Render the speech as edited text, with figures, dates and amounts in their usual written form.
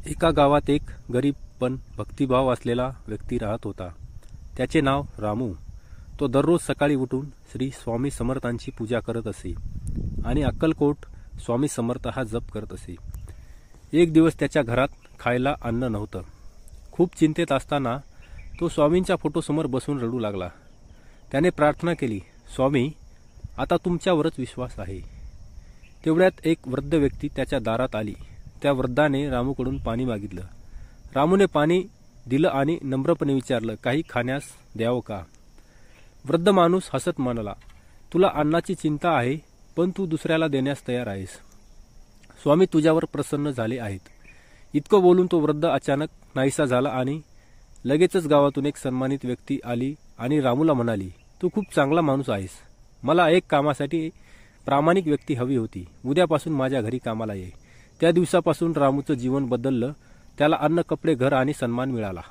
एका गावात एक गरीब पण भक्तिभाव असलेला व्यक्ती राहत होता. त्याचे नाव रामू. तो दररोज सकाळी उठून श्री स्वामी समर्थांची पूजा करत असे आणि अक्कलकोट स्वामी समर्थ हा जप करत असे. एक दिवस त्याच्या घरात खायला अन्न नव्हतं. खूप चिंतेत असताना तो स्वामींच्या फोटोसमोर बसून रडू लागला. त्याने प्रार्थना केली, स्वामी, आता तुमच्यावरच विश्वास आहे. तेवढ्यात एक वृद्ध व्यक्ती त्याच्या दारात आली. त्या वृद्धाने रामूकडून पाणी मागितलं. रामूने पाणी दिलं आणि नम्रपणे विचारलं, काही खाण्यास द्यावं का? वृद्ध माणूस हसत म्हणाला, तुला अन्नाची चिंता आहे, पण तू दुसऱ्याला देण्यास तयार आहेस. स्वामी तुझ्यावर प्रसन्न झाले आहेत. इतकं बोलून तो वृद्ध अचानक नाहीसा झाला आणि लगेचच गावातून एक सन्मानित व्यक्ती आली आणि रामूला म्हणाली, तू खूप चांगला माणूस आहेस. मला एक कामासाठी प्रामाणिक व्यक्ती हवी होती. उद्यापासून माझ्या घरी कामाला ये. त्या दिवसापासून रामूचं जीवन बदललं. त्याला अन्न, कपडे, घर आणि सन्मान मिळाला.